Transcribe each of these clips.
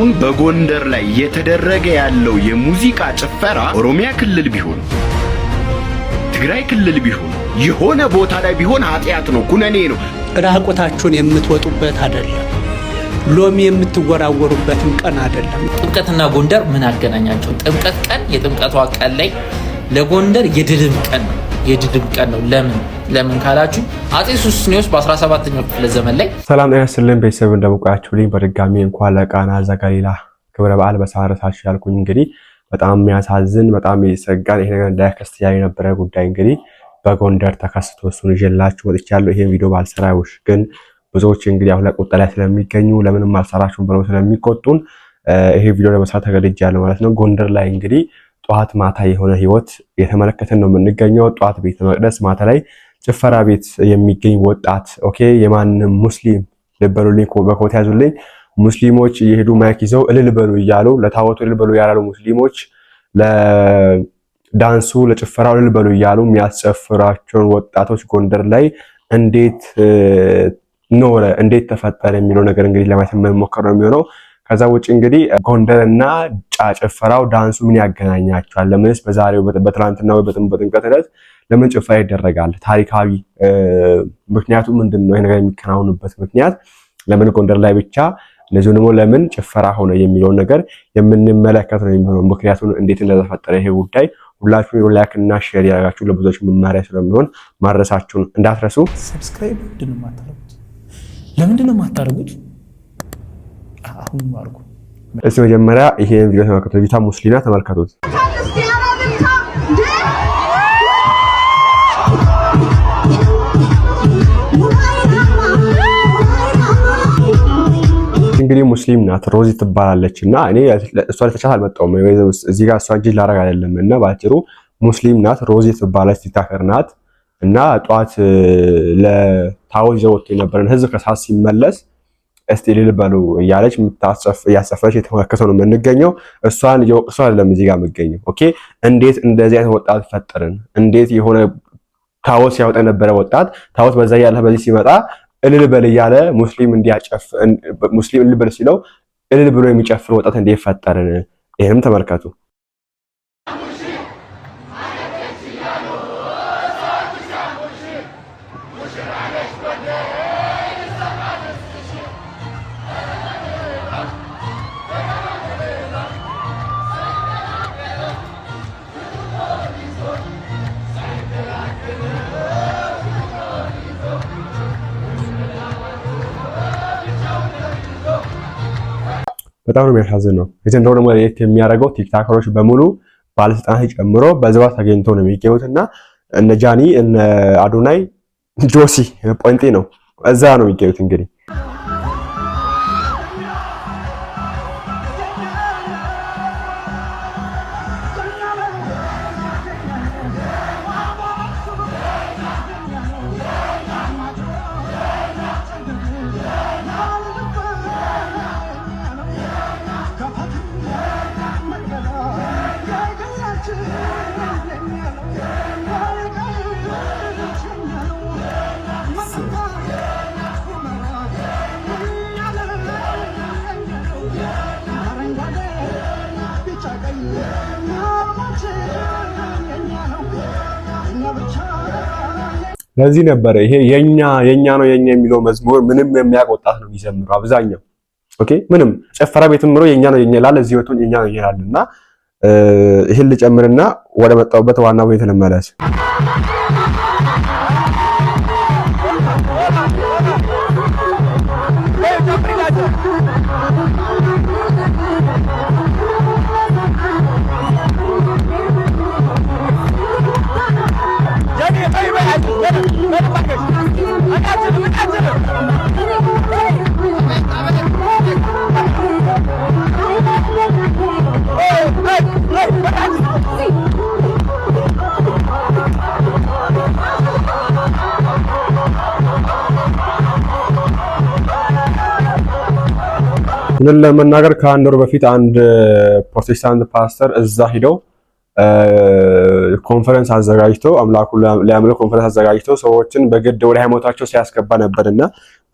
አሁን በጎንደር ላይ እየተደረገ ያለው የሙዚቃ ጭፈራ ኦሮሚያ ክልል ቢሆን ትግራይ ክልል ቢሆን የሆነ ቦታ ላይ ቢሆን ኃጢያት ነው፣ ኩነኔ ነው። ራቆታችሁን የምትወጡበት አይደለም፣ ሎሚ የምትወራወሩበትም ቀን አይደለም። ጥምቀትና ጎንደር ምን አገናኛቸው? ጥምቀት ቀን የጥምቀቷ ቀን ላይ ለጎንደር የድድም ቀን ነው፣ የድድም ቀን ነው። ለምን ካላችሁ አጼ ሱስንዮስ በ17ኛው ክፍለ ዘመን ላይ ሰላም ጤና ይስጥልን ቤተሰብ እንደምቆያችሁልኝ በድጋሚ እንኳን ለቃና ዘገሊላ ክብረ በዓል በሳረታችሁ ያልኩኝ። እንግዲህ በጣም የሚያሳዝን በጣም የሰጋን ይሄ ነገር እንዳይከሰት የነበረ ጉዳይ እንግዲህ በጎንደር ተከስቶ እሱን ይዤላችሁ ወጥቻለሁ። ይሄን ቪዲዮ ባልሰራውሽ ግን ብዙዎች እንግዲህ አሁን ለቁጣ ላይ ስለሚገኙ ለምንም አልሰራችሁም ብለው ስለሚቆጡን ይሄ ቪዲዮ ለመስራት ተገድጃለሁ ማለት ነው። ጎንደር ላይ እንግዲህ ጧት ማታ የሆነ ህይወት የተመለከተን ነው የምንገኘው። ጧት ቤተ መቅደስ፣ ማታ ላይ ጭፈራ ቤት የሚገኝ ወጣት ኦኬ፣ የማንም ሙስሊም ልበሉልኝ፣ በኮት ያዙልኝ፣ ሙስሊሞች እየሄዱ ማይክ ይዘው እልል በሉ እያሉ ለታቦቱ እልል በሉ ያላሉ ሙስሊሞች ለዳንሱ ለጭፈራው እልል በሉ እያሉ የሚያስጨፍራቸውን ወጣቶች ጎንደር ላይ እንዴት ኖረ፣ እንዴት ተፈጠረ የሚለው ነገር እንግዲህ ለማየት የምንሞክር ነው የሚሆነው። ከዛ ውጭ እንግዲህ ጎንደርና ጭፈራው ዳንሱ ምን ያገናኛቸዋል? ለምንስ በዛሬው በትናንትና ወይ በጥምቀት ዕለት ለምን ጭፈራ ይደረጋል? ታሪካዊ ምክንያቱ ምንድነው? ይሄ ነገር የሚከናወንበት ምክንያት ለምን ጎንደር ላይ ብቻ ለዚህ ደግሞ ለምን ጭፈራ ሆነ የሚለውን ነገር የምንመለከት ነው የሚሆነው። ምክንያቱም እንዴት እንደተፈጠረ ይሄ ጉዳይ ሁላችሁም ላይክ እና ሼር ያደርጋችሁ ለብዙዎች መማሪያ ስለሚሆን ማድረሳችሁን እንዳትረሱ። ሰብስክራይብ ለምንድን ነው የማታደርጉት? አሁን ማርኩ እስቲ መጀመሪያ ይሄን ቪዲዮ ተመልከቱ። ልጅቷ ሙስሊና ተመልከቱት። እንግዲህ ሙስሊም ናት፣ ሮዚ ትባላለች እና እኔ እሷ ለተቻለ አልመጣሁም እዚህ ጋር እሷ እንጂ ላረግ አይደለም እና ባጭሩ ሙስሊም ናት፣ ሮዚ ትባላለች፣ ቲክቶከር ናት እና ጧት ለታቦት ይዘው ወጥቶ የነበረን ህዝብ ከሰዓት ሲመለስ እስቲ እልል በሉ እያለች እያሰፈረች የተመለከተው ነው የምንገኘው። እሷን እየወቀሱ አይደለም እዚህ ጋር የምገኘው። ኦኬ እንዴት እንደዚህ አይነት ወጣት ፈጠርን? እንዴት የሆነ ታቦት ሲያወጣ የነበረ ወጣት ታቦት በዛ ያለ በዚህ ሲመጣ እልል በል እያለ ሙስሊም እልል በል ሲለው እልል ብሎ የሚጨፍር ወጣት እንዴት ፈጠርን? ይሄንም ተመልከቱ። በጣም ነው የሚያሳዝነው። የዘንድሮ ደግሞ ለየት የሚያደርገው ቲክቶከሮች በሙሉ ባለስልጣናት ጨምሮ በዝባ ተገኝተው ነው የሚገኙትና እነ ጃኒ እነ አዶናይ ጆሲ ፖንቴ ነው እዛ ነው የሚገኙት እንግዲህ ለዚህ ነበር ይሄ የኛ ነው የኛ የሚለው መዝሙር ምንም የሚያውቅ ወጣት ነው የሚዘምረው አብዛኛው። ኦኬ ምንም ጨፈራ ቤትም ምሮ የኛ ነው የኛ ይላል፣ እዚህ ወጥቶ የኛ ነው ይላልና ይሄን ልጨምርና ወደ መጣውበት ዋናው ቤት ልመለስ። ምን ለመናገር ከአንድ ወር በፊት አንድ ፕሮቴስታንት ፓስተር እዛ ሄደው ኮንፈረንስ አዘጋጅተው አምላኩ ለአምልኮ ኮንፈረንስ አዘጋጅተው ሰዎችን በግድ ወደ ሃይማኖታቸው ሲያስገባ ነበርና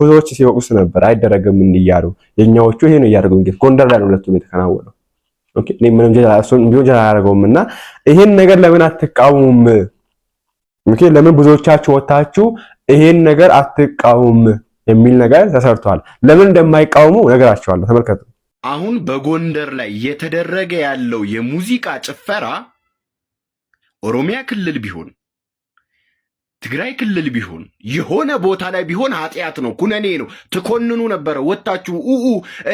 ብዙዎች ሲወቅሱ ነበር አይደረግም እያሉ የኛዎቹ ይሄ ነው እያደረጉ እንግዲህ ጎንደር ላይ ነው ሁለቱም የተከናወነው። ኦኬ እኔ ምንም ቢሆን አላደረገውምና ይሄን ነገር ለምን አትቃወሙም? ኦኬ ለምን ብዙዎቻችሁ ወጣችሁ ይሄን ነገር አትቃወሙም የሚል ነገር ተሰርቷል። ለምን እንደማይቃወሙ ነገራቸዋለሁ። ተመልከቱ። አሁን በጎንደር ላይ እየተደረገ ያለው የሙዚቃ ጭፈራ ኦሮሚያ ክልል ቢሆን ትግራይ ክልል ቢሆን የሆነ ቦታ ላይ ቢሆን ኃጢአት ነው፣ ኩነኔ ነው። ትኮንኑ ነበረ ወጣችሁ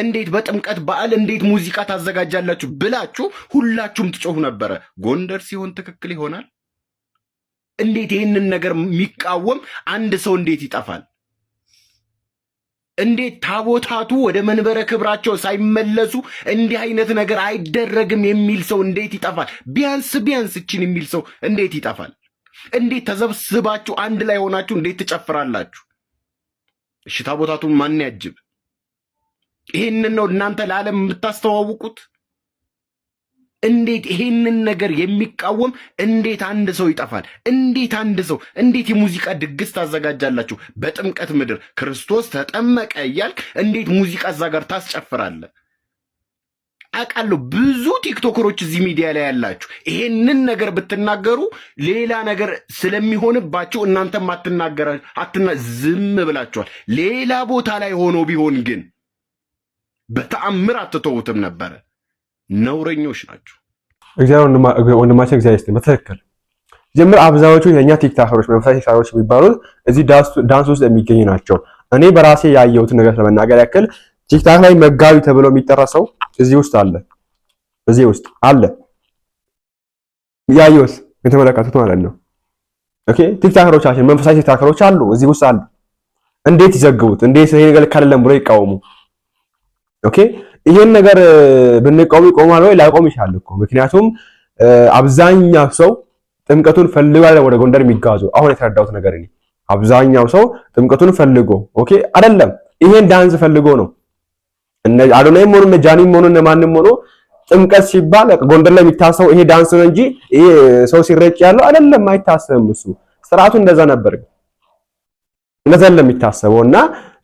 እንዴት በጥምቀት በዓል እንዴት ሙዚቃ ታዘጋጃላችሁ ብላችሁ ሁላችሁም ትጮሁ ነበረ። ጎንደር ሲሆን ትክክል ይሆናል። እንዴት ይህንን ነገር የሚቃወም አንድ ሰው እንዴት ይጠፋል? እንዴት ታቦታቱ ወደ መንበረ ክብራቸው ሳይመለሱ እንዲህ አይነት ነገር አይደረግም የሚል ሰው እንዴት ይጠፋል? ቢያንስ እችን የሚል ሰው እንዴት ይጠፋል? እንዴት ተሰብስባችሁ አንድ ላይ ሆናችሁ እንዴት ትጨፍራላችሁ? እሺ ታቦታቱን ማን ያጅብ? ይሄንን ነው እናንተ ለዓለም የምታስተዋውቁት? እንዴት ይሄንን ነገር የሚቃወም እንዴት አንድ ሰው ይጠፋል? እንዴት የሙዚቃ ድግስ ታዘጋጃላችሁ? በጥምቀት ምድር ክርስቶስ ተጠመቀ እያልክ እንዴት ሙዚቃ እዛ ጋር ታስጨፍራለህ? አውቃለሁ ብዙ ቲክቶከሮች እዚህ ሚዲያ ላይ ያላችሁ ይሄንን ነገር ብትናገሩ ሌላ ነገር ስለሚሆንባችሁ እናንተም ዝም ብላችኋል። ሌላ ቦታ ላይ ሆኖ ቢሆን ግን በተአምር አትተውትም ነበረ። ነውረኞች ናቸው። ወንድማችን እግዚአብሔር ይስጥልኝ። በትክክል ጀምር አብዛኞቹ የኛ ቲክቶከሮች መንፈሳዊ ቲክቶከሮች የሚባሉት እዚህ ዳንስ ውስጥ የሚገኙ ናቸው። እኔ በራሴ ያየሁትን ነገር ለመናገር ያክል ቲክቶክ ላይ መጋቢ ተብሎ የሚጠራ ሰው እዚህ ውስጥ አለ። ያየሁት የተመለከቱት ማለት ነው። ኦኬ ቲክቶከሮቻችን መንፈሳዊ ቲክቶከሮች አሉ እዚህ ውስጥ አሉ። እንዴት ይዘግቡት? እንዴት ይሄ ነገር ካለም ብሎ ይቃወሙ? ኦኬ ይሄን ነገር ብንቃወም ይቆማል ወይ? ላይቆም ይችላል እኮ። ምክንያቱም አብዛኛው ሰው ጥምቀቱን ፈልጎ ወደ ጎንደር የሚጋዙ አሁን የተረዳሁት ነገር እኔ አብዛኛው ሰው ጥምቀቱን ፈልጎ ኦኬ አይደለም ይሄን ዳንስ ፈልጎ ነው። እነ አዶናይም ሆኖ እነ ጃኒም ሆኖ እነ ማንም ሆኖ ጥምቀት ሲባል ጎንደር ላይ የሚታሰበው ይሄ ዳንስ ነው እንጂ ይሄ ሰው ሲረጭ ያለው አይደለም፣ አይታሰብም። እሱ ስርዓቱ እንደዛ ነበር፣ እንደዛ የሚታሰበውና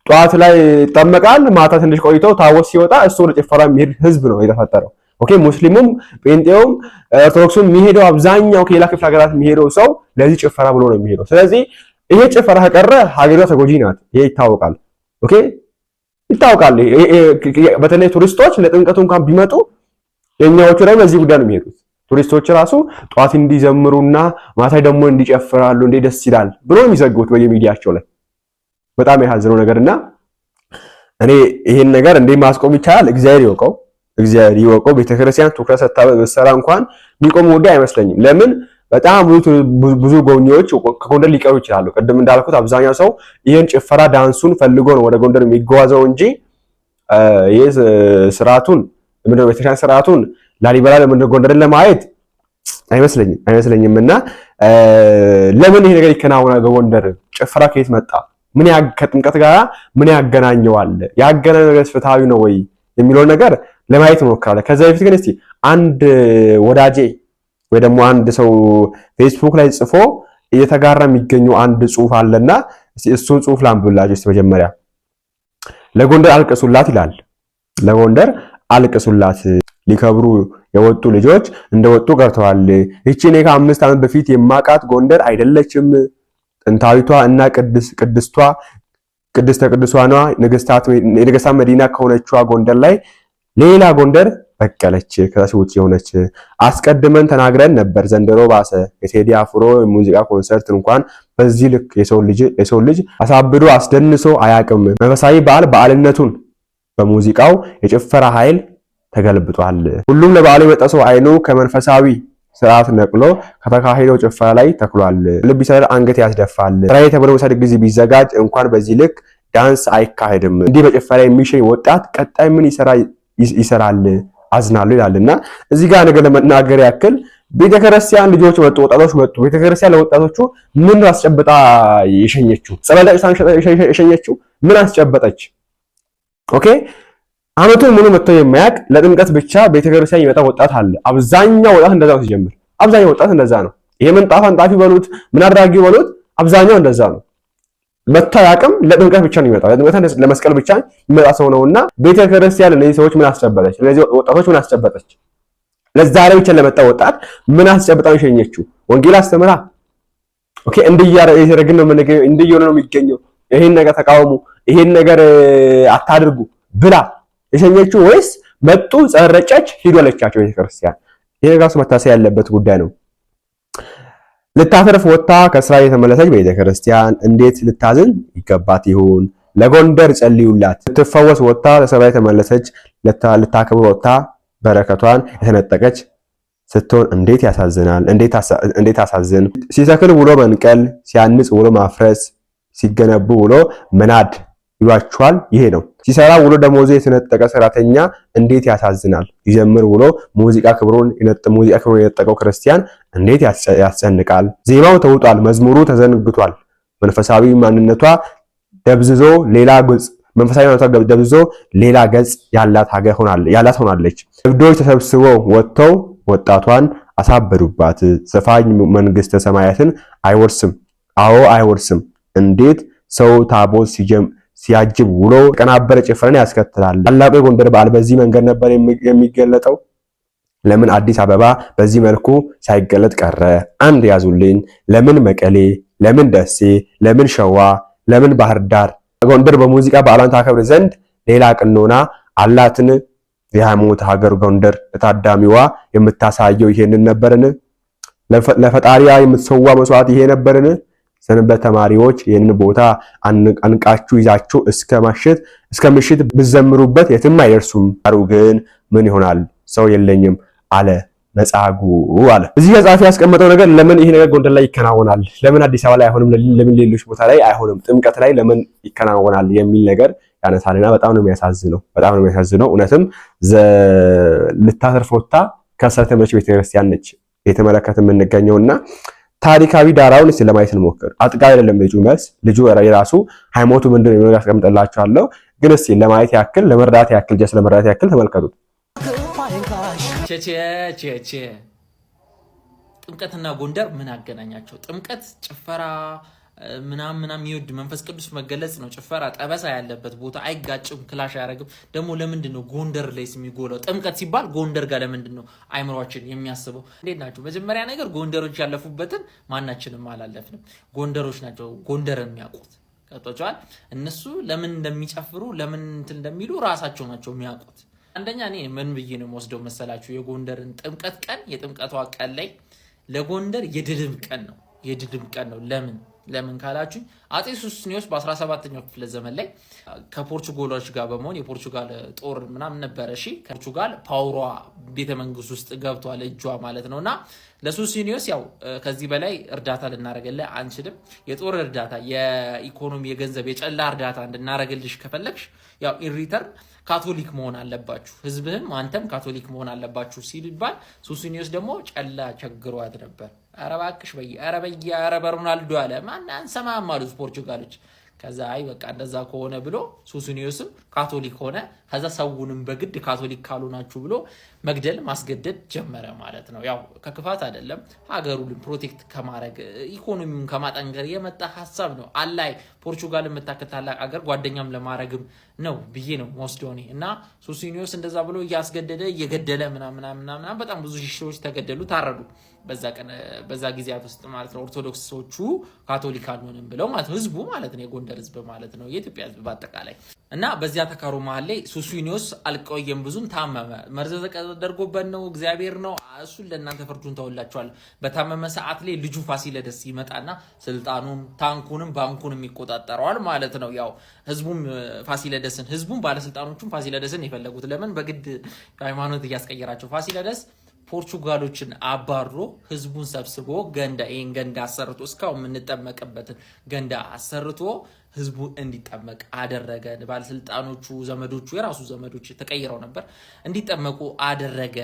ጧት ላይ ይጠመቃል፣ ማታ ትንሽ ቆይቶ ታቦት ሲወጣ እሱ ወደ ጭፈራ የሚሄድ ህዝብ ነው የተፈጠረው። ኦኬ ሙስሊሙም ጴንጤውም ኦርቶዶክሱም የሚሄደው አብዛኛው ከሌላ ክፍለ ሀገራት የሚሄደው ሰው ለዚህ ጭፈራ ብሎ ነው የሚሄደው። ስለዚህ ይሄ ጭፈራ ከቀረ ሀገሪቷ ተጎጂ ናት። ይሄ ይታወቃል። ኦኬ ይታወቃል። በተለይ ቱሪስቶች ለጥምቀቱ እንኳን ቢመጡ የኛዎቹ ላይ በዚህ ጉዳይ ነው የሚሄዱት። ቱሪስቶች ራሱ ጧት እንዲዘምሩና ማታ ደግሞ እንዲጨፍራሉ እንዴ ደስ ይላል ብሎ የሚዘግቡት በየሚዲያቸው ላይ በጣም ያሳዝነው ነገርና እኔ ይሄን ነገር እንዴ ማስቆም ይቻላል? እግዚአብሔር ይወቀው። ቤተክርስቲያን ትኩረት ሰጥታ በሰራ እንኳን የሚቆም ጉዳይ አይመስለኝም። ለምን በጣም ብዙ ጎብኚዎች ከጎንደር ሊቀሩ ይችላሉ። ቅድም እንዳልኩት አብዛኛው ሰው ይሄን ጭፈራ ዳንሱን ፈልጎ ነው ወደ ጎንደር የሚጓዘው እንጂ ይሄ ስርዓቱን ምንድነው ቤተክርስቲያን ስርዓቱን ላሊበላ ለምንድነው ጎንደርን ለማየት አይመስለኝም። እና ለምን ይሄ ነገር ይከናወናል? በጎንደር ጭፈራ ከየት መጣ? ከጥምቀት ጋር ምን ያገናኘዋል? ያገናኘው ነገር ፍትሃዊ ነው ወይ የሚለው ነገር ለማየት እንሞክራለን። ከዛ በፊት ግን እስቲ አንድ ወዳጄ ወይ ደግሞ አንድ ሰው ፌስቡክ ላይ ጽፎ እየተጋራ የሚገኘው አንድ ጽሁፍ አለና እስቲ እሱን ጽሁፍ ላንብብላችሁ። እስቲ መጀመሪያ ለጎንደር አልቅሱላት ይላል። ለጎንደር አልቅሱላት፣ ሊከብሩ የወጡ ልጆች እንደወጡ ቀርተዋል። እቺ እኔ ከ5 ዓመት በፊት የማቃት ጎንደር አይደለችም። ጥንታዊቷ እና ቅድስተ ቅዱሳኗ ነገስታት መዲና ከሆነችዋ ጎንደር ላይ ሌላ ጎንደር በቀለች፣ ከራስ ውጪ የሆነች። አስቀድመን ተናግረን ነበር፣ ዘንድሮ ባሰ። የቴዲ አፍሮ ሙዚቃ ኮንሰርት እንኳን በዚህ ልክ የሰው ልጅ አሳብዶ አስደንሶ አያቅም። መንፈሳዊ በዓልነቱን በሙዚቃው የጭፈራ ኃይል ተገልብጧል። ሁሉም ለበዓሉ የመጣ ሰው አይኑ ከመንፈሳዊ ስርዓት ነቅሎ ከተካሄደው ጭፈራ ላይ ተክሏል። ልብ ይሰራል፣ አንገት ያስደፋል። ስራዬ ተብሎ ሰርግ ጊዜ ቢዘጋጅ እንኳን በዚህ ልክ ዳንስ አይካሄድም። እንዲህ በጭፈራ የሚሸኝ ወጣት ቀጣይ ምን ይሰራል? አዝናለሁ ይላልና እዚህ ጋር ነገር ለመናገር ያክል ቤተክርስቲያን ልጆች መጡ፣ ወጣቶች መጡ። ቤተክርስቲያን ለወጣቶቹ ምን አስጨበጣ የሸኘችው? ጸበለጭታን የሸኘችው ምን አስጨበጠች? ኦኬ አመቱን ሙሉ መጥተው የማያውቅ ለጥምቀት ብቻ ቤተክርስቲያን ይመጣ ወጣት አለ። አብዛኛው ወጣት እንደዛ ነው ሲጀምር፣ አብዛኛው ወጣት እንደዛ ነው። ይሄ ምንጣፍ አንጣፊ በሉት ምን አድራጊ በሉት አብዛኛው እንደዛ ነው። መታያቅም ለጥምቀት ብቻ ነው የሚመጣው። ለጥምቀት ለመስቀል ብቻ የሚመጣ ሰው ነውና ቤተክርስቲያን እነዚህ ሰዎች ምን አስጨበጠች? እነዚህ ወጣቶች ምን አስጨበጠች? ለዛሬ ብቻ ለመጣ ወጣት ምን አስጨብጣው ሸኘችው? ወንጌል አስተምራ ኦኬ እንዲያረግን ነው እንዲየሆነ ነው የሚገኘው። ይሄን ነገር ተቃወሙ፣ ይሄን ነገር አታድርጉ ብላ የሸኘችው ወይስ መጡ ጸረጨች ሂዱ አለቻቸው ቤተክርስቲያን? ይሄ ራሱ መታሰብ ያለበት ጉዳይ ነው። ልታተርፍ ወጣ ከስራ የተመለሰች ቤተክርስቲያን እንዴት ልታዝን ይገባት ይሁን? ለጎንደር ጸልዩላት። ልትፈወስ ወጣ ከስራ የተመለሰች ልታከብር ወጣ በረከቷን የተነጠቀች ስትሆን እንዴት ያሳዝናል! እንዴት አሳዝን! ሲተክል ውሎ መንቀል፣ ሲያንጽ ውሎ ማፍረስ፣ ሲገነቡ ውሎ መናድ ይሏቸዋል። ይሄ ነው ሲሰራ ውሎ ደሞዙ የተነጠቀ ሰራተኛ እንዴት ያሳዝናል! ይዘምር ውሎ ሙዚቃ ክብሩን የነጠቀው ክርስቲያን እንዴት ያስጨንቃል! ዜማው ተውጧል፣ መዝሙሩ ተዘንግቷል፣ መንፈሳዊ ማንነቷ ደብዝዞ ሌላ ገጽ ያላት ሆናለች። እብዶች ተሰብስበው ወጥተው ወጣቷን አሳበዱባት። ዘፋኝ መንግስተ ሰማያትን አይወርስም። አዎ አይወርስም። እንዴት ሰው ታቦት ሲያጅብ ውሎ ቀናበረ ጭፈራን ያስከትላል። ታላቁ የጎንደር በዓል በዚህ መንገድ ነበር የሚገለጠው። ለምን አዲስ አበባ በዚህ መልኩ ሳይገለጥ ቀረ? አንድ ያዙልኝ። ለምን መቀሌ? ለምን ደሴ? ለምን ሸዋ? ለምን ባህር ዳር? ጎንደር በሙዚቃ በዓሏን ታከብር ዘንድ ሌላ ቀኖና አላትን? የሃይማኖት ሀገር ጎንደር ለታዳሚዋ የምታሳየው ይሄንን ነበርን? ለፈጣሪያ የምትሰዋ መስዋዕት ይሄ ነበርን? ሰንበት ተማሪዎች ይሄንን ቦታ አንቃችሁ ይዛችሁ እስከ ምሽት ብዘምሩበት የትም አይደርሱም። አሩ ግን ምን ይሆናል? ሰው የለኝም አለ መጻጉዕ አለ። እዚህ ጻፊ ያስቀመጠው ነገር ለምን ይሄ ነገር ጎንደር ላይ ይከናወናል? ለምን አዲስ አበባ ላይ አይሆንም? ለምን ሌሎች ቦታ ላይ አይሆንም? ጥምቀት ላይ ለምን ይከናወናል የሚል ነገር ያነሳልና በጣም ነው የሚያሳዝነው። እውነትም ልታተርፍ ወጥታ ከሰተመች ቤተክርስቲያን ነች የተመለከተ የምንገኘውና ታሪካዊ ዳራውን እስቲ ለማየት እንሞክር። አጥጋቢ አይደለም ልጁ የራሱ ሃይማኖቱ ምንድነው የሚለው ያስቀምጥላችኋለሁ። ግን እስቲ ለማየት ያክል ለመረዳት ያክል ተመልከቱት። ጥምቀትና ጎንደር ምን አገናኛቸው? ጥምቀት ጭፈራ ምናምን የሚወድ መንፈስ ቅዱስ መገለጽ ነው። ጭፈራ ጠበሳ ያለበት ቦታ አይጋጭም፣ ክላሽ አያደርግም። ደግሞ ለምንድን ነው ጎንደር ላይ የሚጎለው? ጥምቀት ሲባል ጎንደር ጋር ለምንድን ነው አይምሯችን የሚያስበው? እንዴት ናቸው? መጀመሪያ ነገር ጎንደሮች ያለፉበትን ማናችንም አላለፍንም። ጎንደሮች ናቸው ጎንደርን የሚያውቁት። ቀጥቷል። እነሱ ለምን እንደሚጨፍሩ ለምን እንትን እንደሚሉ ራሳቸው ናቸው የሚያውቁት። አንደኛ እኔ ምን ብዬ ነው የምወስደው መሰላችሁ? የጎንደርን ጥምቀት ቀን የጥምቀቷ ቀን ላይ ለጎንደር የድልም ቀን ነው። ለምን ካላችሁ አጼ ሱስንዮስ በ17ኛው ክፍለ ዘመን ላይ ከፖርቹጋሎች ጋር በመሆን የፖርቹጋል ጦር ምናምን ነበረ። እሺ ፖርቹጋል ፓውሯ ቤተመንግስት ውስጥ ገብቷል እጇ ማለት ነውና ለሱስንዮስ ያው ከዚህ በላይ እርዳታ ልናረጋግልህ አንችልም። የጦር እርዳታ፣ የኢኮኖሚ፣ የገንዘብ፣ የጨላ እርዳታ እንድናረጋግልሽ ከፈለግሽ ያው ኢንሪተርን ካቶሊክ መሆን አለባችሁ፣ ህዝብህም አንተም ካቶሊክ መሆን አለባችሁ ሲባል ሱስንዮስ ደግሞ ጨላ ቸግሯት ነበር። ኧረ እባክሽ ኧረ በሮናልዶ አለ ማን አንሰማም አሉ ፖርቹጋሎች። ከዛ አይ በቃ እንደዛ ከሆነ ብሎ ሱስንዮስም ካቶሊክ ሆነ። ከዛ ሰውንም በግድ ካቶሊክ ካልሆናችሁ ብሎ መግደል ማስገደድ ጀመረ ማለት ነው። ያው ከክፋት አይደለም፣ ሀገሩን ፕሮቴክት ከማድረግ ኢኮኖሚውን ከማጠንከር የመጣ ሀሳብ ነው። አላይ ፖርቹጋል የምታክል ታላቅ ሀገር ጓደኛም ለማድረግም ነው ብዬ ነው ወስደው እኔ እና ሱስንዮስ እንደዛ ብሎ እያስገደደ እየገደለ ምናምን በጣም ብዙ ሰዎች ተገደሉ፣ ታረዱ በዛ ጊዜያት ውስጥ ማለት ነው። ኦርቶዶክሶቹ ካቶሊክ አልሆንም ብለው ማለት ነው፣ ህዝቡ ማለት ነው፣ የጎንደር ህዝብ ማለት ነው፣ የኢትዮጵያ ህዝብ በአጠቃላይ እና በዚያ ተካሩ መሀል ላይ ሱስንዮስ አልቆየም፣ ብዙም ታመመ። መርዝ ተደርጎበት ነው፣ እግዚአብሔር ነው እሱን ለእናንተ ፍርዱን ተወላችኋል። በታመመ ሰዓት ላይ ልጁ ፋሲለደስ ይመጣና ስልጣኑም ታንኩንም ባንኩንም ይቆጣጠረዋል ማለት ነው። ያው ህዝቡም ባለስልጣኖቹም ፋሲለደስን የፈለጉት ለምን በግድ ሃይማኖት እያስቀየራቸው ፋሲለደስ ፖርቹጋሎችን አባሮ ህዝቡን ሰብስቦ ገንዳ አሰርቶ እስካሁን የምንጠመቅበትን ገንዳ አሰርቶ ህዝቡ እንዲጠመቅ አደረገ። ባለስልጣኖቹ ዘመዶቹ የራሱ ዘመዶች ተቀይረው ነበር እንዲጠመቁ አደረገ።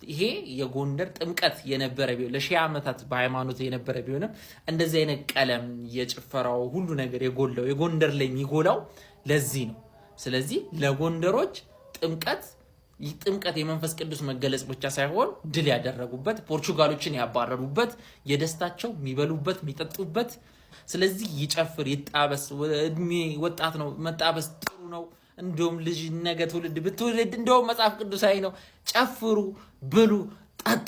ይሄ የጎንደር ጥምቀት የነበረ ቢሆን ለሺህ ዓመታት በሃይማኖት የነበረ ቢሆንም እንደዚህ አይነት ቀለም የጭፈራው ሁሉ ነገር የጎላው የጎንደር ላይ የሚጎላው ለዚህ ነው። ስለዚህ ለጎንደሮች ጥምቀት የመንፈስ ቅዱስ መገለጽ ብቻ ሳይሆን ድል ያደረጉበት፣ ፖርቹጋሎችን ያባረሩበት፣ የደስታቸው የሚበሉበት የሚጠጡበት ስለዚህ ይጨፍር ይጣበስ እድሜ ወጣት ነው መጣበስ ጥሩ ነው እንደውም ልጅ ነገ ትውልድ ብትወልድ እንደውም መጽሐፍ ቅዱሳዊ ነው ጨፍሩ ብሉ ጠጡ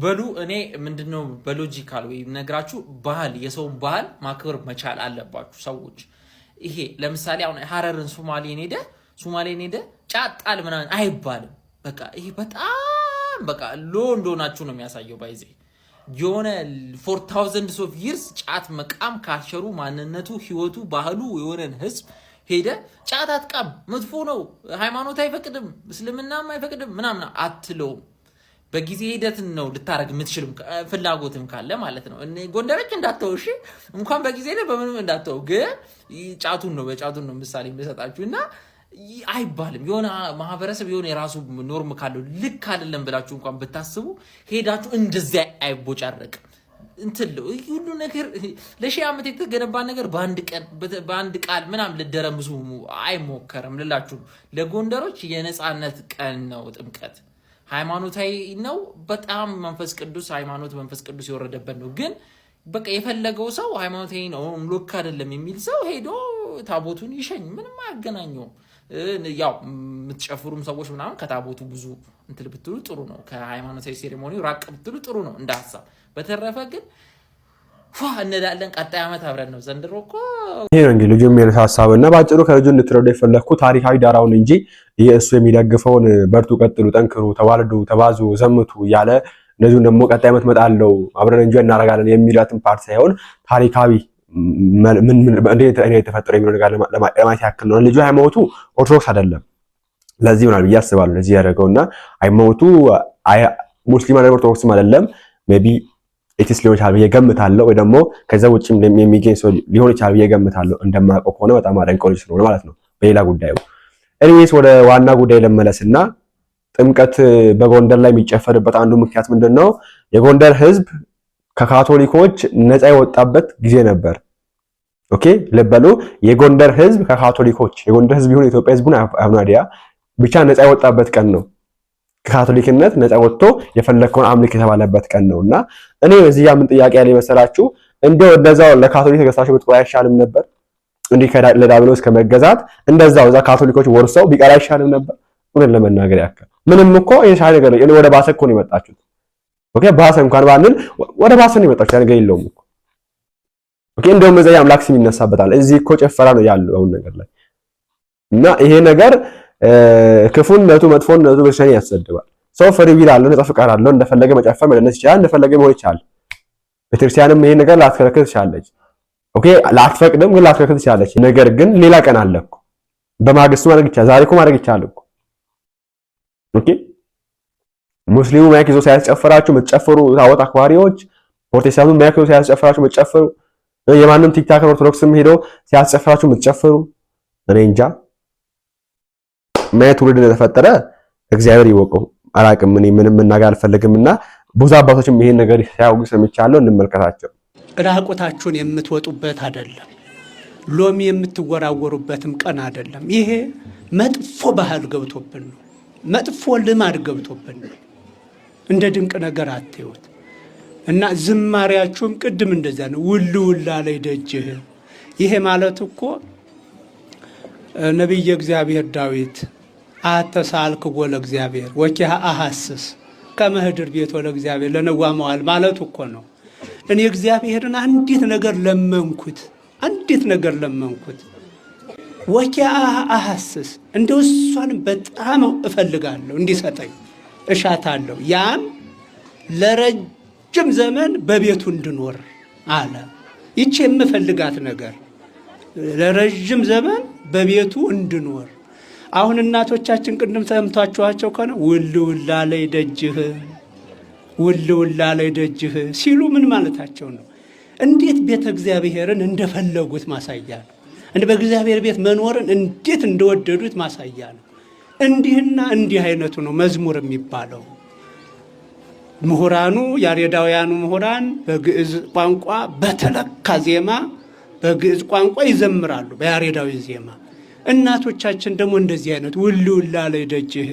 በሉ እኔ ምንድነው በሎጂካል ወይ ነግራችሁ ባህል የሰውን ባህል ማክበር መቻል አለባችሁ ሰዎች ይሄ ለምሳሌ አሁን ሐረርን ሶማሌን ሄደ ጫጣል ምናምን አይባልም በቃ ይሄ በጣም በቃ ሎ እንደሆናችሁ ነው የሚያሳየው ባይዜ የሆነ 4000 of years ጫት መቃም ካልቸሩ ማንነቱ ህይወቱ ባህሉ የሆነን ህዝብ ሄደ ጫት አትቃም መጥፎ ነው ሃይማኖት አይፈቅድም እስልምናም አይፈቅድም ምናምን አትለውም በጊዜ ሂደት ነው ልታረግ የምትችልም ፍላጎትም ካለ ማለት ነው እኔ ጎንደረች እንዳትተው እሺ እንኳን በጊዜ ላይ በምንም እንዳትተው ግን ጫቱን ነው ምሳሌ የምሰጣችሁና አይባልም የሆነ ማህበረሰብ የሆነ የራሱ ኖርም ካለው ልክ አይደለም ብላችሁ እንኳን ብታስቡ ሄዳችሁ እንደዚያ አይቦጫረቅ እንትለው ሁሉ ነገር ለሺህ ዓመት የተገነባ ነገር በአንድ ቃል ምናም ልደረምሱ አይሞከርም ልላችሁ ለጎንደሮች የነጻነት ቀን ነው ጥምቀት ሃይማኖታዊ ነው በጣም መንፈስ ቅዱስ የወረደበት ነው ግን በቃ የፈለገው ሰው ሃይማኖታዊ ነው ሎክ አይደለም የሚል ሰው ሄዶ ታቦቱን ይሸኝ ምንም አያገናኘው ያው የምትጨፍሩም ሰዎች ምናምን ከታቦቱ ብዙ እንትን ብትሉ ጥሩ ነው ከሃይማኖታዊ ሴሬሞኒው ራቅ ብትሉ ጥሩ ነው እንዳሐሳብ በተረፈ ግን እንላለን ቀጣይ ዓመት አብረን ነው ዘንድሮ እኮ ይሄ ነው እንግዲህ ልጁ የሚያሳሳውና ባጭሩ ከልጁ እንድትረዱ የፈለኩ ታሪካዊ ዳራውን እንጂ ኢየሱስ የሚደግፈውን በርቱ ቀጥሉ ጠንክሩ ተዋልዱ ተባዙ ዘምቱ ያለ እንደዚሁ ደግሞ ቀጣይ ዓመት መጣለው አብረን እንጂ እናረጋለን የሚላትን ፓርት ሳይሆን ታሪካዊ ምን እንዴት የተፈጠረ የሚለው ነገር ለማየት ያክል ነው ልጁ ሃይማኖቱ ኦርቶዶክስ አይደለም ለዚህ ነው ብዬ አስባለሁ ለዚህ ያደረገውና ሃይማኖቱ ሙስሊም አይደለም ኦርቶዶክስም አይደለም ሜቢ ኢትስ ሊሆን ይችላል የገምታለው ወይ ደግሞ ከዛ ውጪም የሚገኝ ሰው ሊሆን ይችላል የገምታለው እንደማያውቀው ከሆነ በጣም አደንቀው ልጅ ነው ማለት ነው በሌላ ጉዳዩ ኤኒዌይስ ወደ ዋና ጉዳይ ለመለስና ጥምቀት በጎንደር ላይ የሚጨፈርበት አንዱ ምክንያት ምንድነው የጎንደር ህዝብ ከካቶሊኮች ነፃ የወጣበት ጊዜ ነበር ኦኬ ለበሉ የጎንደር ህዝብ ከካቶሊኮች የጎንደር ህዝብ ይሁን ኢትዮጵያ ህዝቡን አብናዲያ ብቻ ነፃ የወጣበት ቀን ነው ከካቶሊክነት ነፃ ወጥቶ የፈለከውን አምልክ የተባለበት ቀን ነውና እኔ በዚህ ያ ምን ጥያቄ ያለ መሰላችሁ እንደው እንደዛው ለካቶሊክ ተገሳሽ ብትቆይ አይሻልም ነበር እንዴ ለዳብሎስ ከመገዛት እንደዛው እዛ ካቶሊኮች ወርሰው ቢቀር አይሻልም ነበር ወደ ለመናገር ያከ ምንም እኮ የሻለ ነገር ነው ወደ ባሰ እኮ ነው የመጣችሁት ኦኬ ባሰ እንኳን ባንል ወደ ባሰ ነው የመጣችሁት ያን ገይ የለውም እኮ ኦኬ እንደውም እዛ አምላክ ስም ይነሳበታል እዚህ እኮ ጨፈራ ነው ያለው አሁን ነገር ላይ እና ይሄ ነገር ክፉነቱ መጥፎነቱ በሸኔ ያሰደባል ሰው ፍሪ ዊል አለው ነፃ ፍቃድ አለው እንደፈለገ መጨፈር መለነስ ይችላል እንደፈለገ መሆን ይችላል ቤተክርስቲያንም ይሄ ነገር ላትከለክል ትችላለች ኦኬ ላትፈቅድም ግን ላትከለክል ትችላለች ነገር ግን ሌላ ቀን አለ እኮ በማግስቱ ማድረግ ይችላል ዛሬ እኮ ማድረግ ይችላል እኮ ኦኬ ሙስሊሙ ማይክ ይዞ ሲያስጨፍራችሁ የምትጨፍሩ ታቦት አክባሪዎች ፕሮቴስታንቱ ማይክ ይዞ ሲያስጨፍራችሁ የምትጨፍሩ የማንም ቲክታከር ኦርቶዶክስም ሄዶ ሲያስጨፍራችሁ የምትጨፍሩ እኔ እንጃ ማየት ውልድ ተፈጠረ እግዚአብሔር ይወቀው አላቅም እኔ ምንም መናገር አልፈልግምና ብዙ አባቶችም ይሄን ነገር ሲያውቁ ሰምቻለሁ እንመልከታቸው ራቆታችሁን የምትወጡበት አይደለም ሎሚ የምትወራወሩበትም ቀን አይደለም ይሄ መጥፎ ባህል ገብቶብን ነው መጥፎ ልማድ ገብቶብን ነው እንደ ድንቅ ነገር አትዩት እና ዝማሪያችሁም ቅድም እንደዛ ነው ውልውላ ላይ ደጅህ ይሄ ማለት እኮ ነብይ እግዚአብሔር ዳዊት አተሳልክ ወለ እግዚአብሔር ወኪያ አሐስስ ከመህድር ቤት ወለ እግዚአብሔር ለነዋማዋል ማለት እኮ ነው እኔ እግዚአብሔርን አንዲት ነገር ለመንኩት ወኪያ አሐስስ እንደው እሷን በጣም እፈልጋለሁ እንዲሰጠኝ እሻታለሁ ያም ለረጅም ዘመን በቤቱ እንድኖር አለ ይቺ የምፈልጋት ነገር ለረጅም ዘመን በቤቱ እንድኖር አሁን እናቶቻችን ቅድም ሰምታችኋቸው ከሆነ ውልውላ ላይ ደጅህ ሲሉ ምን ማለታቸው ነው እንዴት ቤተ እግዚአብሔርን እንደፈለጉት ማሳያ ነው እንደ በእግዚአብሔር ቤት መኖርን እንዴት እንደወደዱት ማሳያ ነው እንዲህና እንዲህ አይነቱ ነው መዝሙር የሚባለው ምሁራኑ ያሬዳውያኑ ምሁራን በግዕዝ ቋንቋ በተለካ ዜማ በግዕዝ ቋንቋ ይዘምራሉ በያሬዳዊ ዜማ እናቶቻችን ደግሞ እንደዚህ አይነት ውልውላ ላይ ደጅህ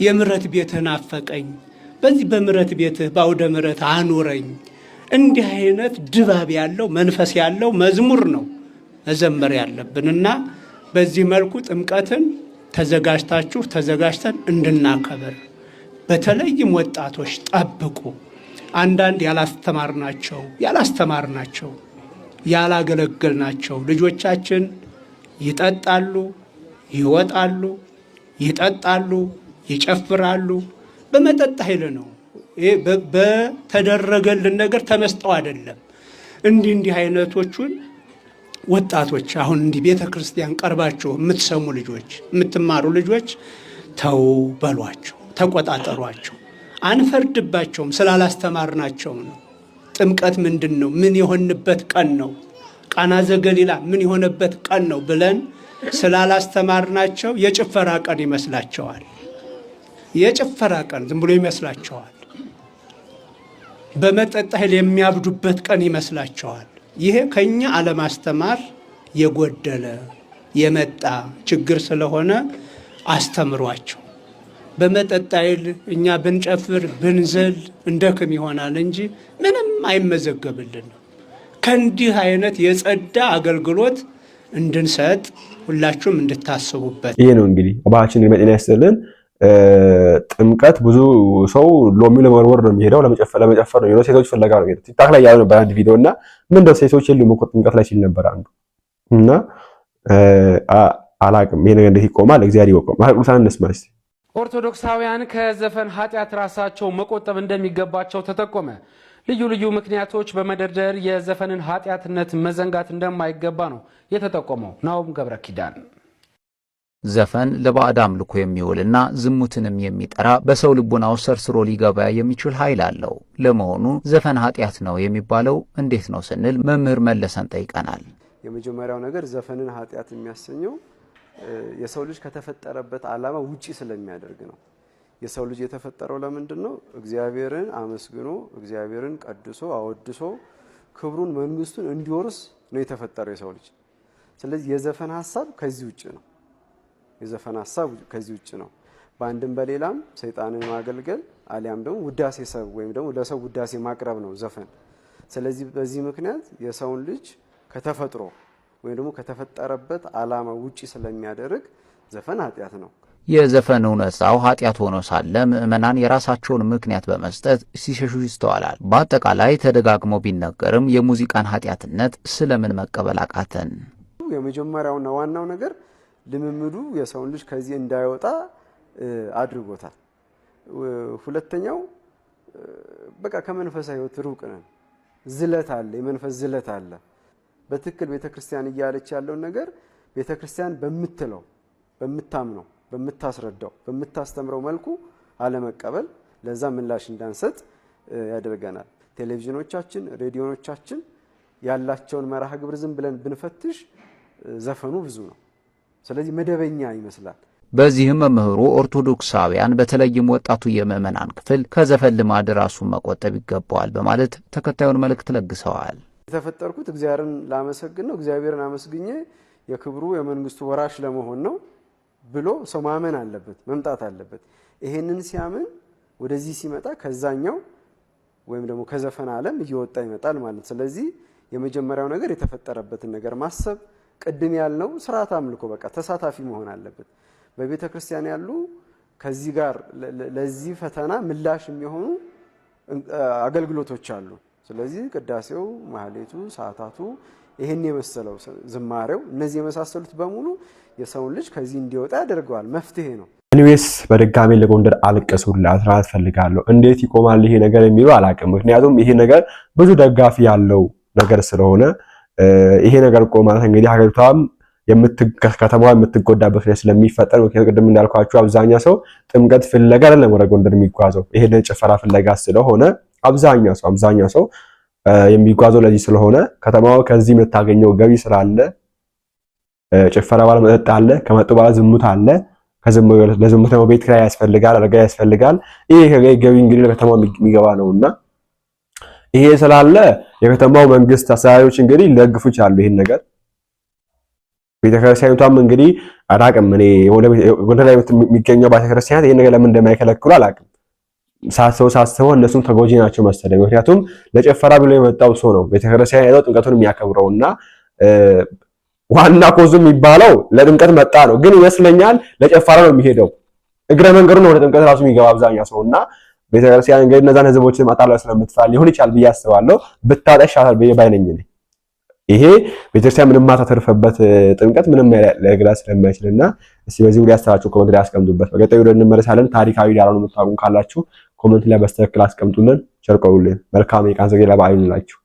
የምረት ቤትህን አፈቀኝ በዚህ በምረት ቤትህ ባውደ ምረት አኑረኝ እንዲህ አይነት ድባብ ያለው መንፈስ ያለው መዝሙር ነው መዘመር ያለብንና በዚህ መልኩ ጥምቀትን ተዘጋጅተን እንድናከብር በተለይም ወጣቶች ጠብቁ። አንዳንድ ያላስተማርናቸው ያላገለገልናቸው ልጆቻችን ይጠጣሉ፣ ይወጣሉ፣ ይጨፍራሉ። በመጠጥ ኃይል ነው። በተደረገልን ነገር ተመስጠው አይደለም። እንዲህ አይነቶቹን ወጣቶች አሁን እንዲህ ቤተ ክርስቲያን ቀርባችሁ የምትሰሙ ልጆች፣ የምትማሩ ልጆች ተው በሏቸው፣ ተቆጣጠሯቸው። አንፈርድባቸውም፣ ስላላስተማርናቸው ነው። ጥምቀት ምንድን ነው? ምን የሆንበት ቀን ነው? ቃና ዘገሊላ ምን የሆነበት ቀን ነው ብለን ስላላስተማርናቸው የጭፈራ ቀን ይመስላቸዋል። የጭፈራ ቀን ዝም ብሎ ይመስላቸዋል። በመጠጥ ኃይል የሚያብዱበት ቀን ይመስላቸዋል። ይሄ ከኛ አለማስተማር የጎደለ የመጣ ችግር ስለሆነ አስተምሯቸው። በመጠጥ ኃይል እኛ ብንጨፍር ብንዘል እንደክም ይሆናል እንጂ ምንም አይመዘገብልንም። ከእንዲህ አይነት የጸዳ አገልግሎት እንድንሰጥ ሁላችሁም እንድታስቡበት። ይሄ ነው እንግዲህ አባታችን በጤና ያስጥልን። ጥምቀት ብዙ ሰው ሎሚ ለመወርወር ነው የሚሄደው፣ ለመጨፈር ነው የሚሄደው። ሴቶች ፍለጋ ነው የሚሄደው። ቲክታክ ላይ ያለው ነበር አንድ ቪዲዮ እና ምን ደው ሴቶች የሉም እኮ ጥምቀት ላይ ሲል ነበር አንዱ እና አላቅም ይሄ ነገር እንዴት ይቆማል? እግዚአብሔር ይወቀው። ማህቁሳን እንስማ እስቲ። ኦርቶዶክሳውያን ከዘፈን ኃጢአት ራሳቸው መቆጠብ እንደሚገባቸው ተጠቆመ። ልዩ ልዩ ምክንያቶች በመደርደር የዘፈንን ኃጢአትነት መዘንጋት እንደማይገባ ነው የተጠቆመው። ናኦም ገብረ ኪዳን ዘፈን ለባዕድ አምልኮ የሚውልና ዝሙትንም የሚጠራ በሰው ልቦና ውስጥ ሰርስሮ ሊገባ የሚችል ኃይል አለው። ለመሆኑ ዘፈን ኃጢአት ነው የሚባለው እንዴት ነው ስንል መምህር መለሰን ጠይቀናል። የመጀመሪያው ነገር ዘፈንን ኃጢአት የሚያሰኘው የሰው ልጅ ከተፈጠረበት ዓላማ ውጪ ስለሚያደርግ ነው። የሰው ልጅ የተፈጠረው ለምንድን ነው? እግዚአብሔርን አመስግኖ እግዚአብሔርን ቀድሶ አወድሶ ክብሩን መንግስቱን እንዲወርስ ነው የተፈጠረው የሰው ልጅ። ስለዚህ የዘፈን ሐሳብ ከዚህ ውጪ ነው። የዘፈን ሐሳብ ከዚህ ውጪ ነው። በአንድም በሌላም ሰይጣንን ማገልገል አሊያም ደግሞ ውዳሴ ሰብ ወይም ደግሞ ለሰው ውዳሴ ማቅረብ ነው ዘፈን። ስለዚህ በዚህ ምክንያት የሰውን ልጅ ከተፈጥሮ ወይም ደግሞ ከተፈጠረበት ዓላማ ውጪ ስለሚያደርግ ዘፈን ኃጢአት ነው። የዘፈን እውነታው ኃጢአት ሆኖ ሳለ ምዕመናን የራሳቸውን ምክንያት በመስጠት ሲሸሹ ይስተዋላል። በአጠቃላይ ተደጋግሞ ቢነገርም የሙዚቃን ኃጢአትነት ስለምን መቀበል አቃተን? የመጀመሪያውና ዋናው ነገር ልምምዱ የሰውን ልጅ ከዚህ እንዳይወጣ አድርጎታል። ሁለተኛው በቃ ከመንፈሳዊ ሕይወት ሩቅ ነን። ዝለት አለ፣ የመንፈስ ዝለት አለ። በትክክል ቤተክርስቲያን እያለች ያለውን ነገር ቤተክርስቲያን በምትለው በምታምነው በምታስረዳው በምታስተምረው መልኩ አለመቀበል ለዛ ምላሽ እንዳንሰጥ ያደርገናል። ቴሌቪዥኖቻችን፣ ሬዲዮኖቻችን ያላቸውን መርሃ ግብር ዝም ብለን ብንፈትሽ ዘፈኑ ብዙ ነው። ስለዚህ መደበኛ ይመስላል። በዚህም መምህሩ ኦርቶዶክሳውያን በተለይም ወጣቱ የምዕመናን ክፍል ከዘፈን ልማድ ራሱን መቆጠብ ይገባዋል በማለት ተከታዩን መልእክት ለግሰዋል። የተፈጠርኩት እግዚአብሔርን ላመሰግን ነው፣ እግዚአብሔርን አመስግኜ የክብሩ የመንግስቱ ወራሽ ለመሆን ነው ብሎ ሰው ማመን አለበት፣ መምጣት አለበት። ይሄንን ሲያምን ወደዚህ ሲመጣ ከዛኛው ወይም ደግሞ ከዘፈን ዓለም እየወጣ ይመጣል ማለት። ስለዚህ የመጀመሪያው ነገር የተፈጠረበትን ነገር ማሰብ፣ ቅድም ያልነው ስርዓት አምልኮ በቃ ተሳታፊ መሆን አለበት። በቤተ ክርስቲያን ያሉ ከዚህ ጋር ለዚህ ፈተና ምላሽ የሚሆኑ አገልግሎቶች አሉ። ስለዚህ ቅዳሴው፣ ማህሌቱ፣ ሰዓታቱ፣ ይሄን የመሰለው ዝማሬው፣ እነዚህ የመሳሰሉት በሙሉ የሰውን ልጅ ከዚህ እንዲወጣ ያደርገዋል። መፍትሄ ነው። እኔስ በድጋሚ ለጎንደር አልቅሱላት ራት ፈልጋለሁ። እንዴት ይቆማል ይሄ ነገር የሚለው አላቅም። ምክንያቱም ይሄ ነገር ብዙ ደጋፊ ያለው ነገር ስለሆነ ይሄ ነገር ቆማ ማለት እንግዲህ ሀገሪቷም ከተማዋ የምትጎዳበት ነው ስለሚፈጠር። ምክንያቱም ቅድም እንዳልኳችሁ አብዛኛው ሰው ጥምቀት ፍለጋ አይደለም ወደ ጎንደር የሚጓዘው፣ ይሄን ጭፈራ ፍለጋ ስለሆነ አብዛኛው ሰው የሚጓዘው ለዚህ ስለሆነ ከተማው ከዚህ የምታገኘው ገቢ ስላለ ጭፈራ ባለ መጠጥ አለ፣ ከመጡ ባለ ዝሙት አለ፣ ለዝሙት ነው ቤት ኪራይ ያስፈልጋል፣ አልጋ ያስፈልጋል። ይሄ ገቢ እንግዲህ ለከተማው የሚገባ ነውና ይሄ ስላለ የከተማው መንግስት አስተዳዳሪዎች እንግዲህ ሊደግፉ ይችላሉ ይሄን ነገር። ቤተክርስቲያኒቷም እንግዲህ አላቅም እኔ ጎንደር ላይ የሚገኘው ቤተክርስቲያናት ይሄን ነገር ለምን እንደማይከለክሉ አላቅም። ሳስበው እነሱም ተጎጂ ናቸው መሰለኝ። ምክንያቱም ለጨፈራ ብሎ የመጣው ሰው ነው ቤተክርስቲያን ሄደው ጥምቀቱን የሚያከብረውና ዋና ኮዙ የሚባለው ለጥምቀት መጣ ነው። ግን ይመስለኛል ለጨፈራ ነው የሚሄደው። እግረ መንገዱ ነው ወደ ጥምቀት ራሱ የሚገባ አብዛኛው ሰውና ቤተክርስቲያን እንግዲህ እነዛን ህዝቦችን ማጣላ ስለምትፈልግ ሊሆን ይችላል ብዬ አስባለሁ። ብታጠሻታል ባይነኝ ነኝ። ይሄ ቤተክርስቲያን ምንም ማታተርፈበት ጥምቀት ምንም ለግላ ስለማይችልና እስቲ በዚህ ሁሉ ያስተላችሁ ኮሜንት ላይ አስቀምጡበት። በቀጣዩ ወደ እንመለሳለን። ታሪካዊ ዳራውን የምታውቁ ካላችሁ ኮሜንት ላይ በስተክክል አስቀምጡልን። ቸር ቆዩልን። መልካም የቃን ዘገላ በዓል ይሁንላችሁ።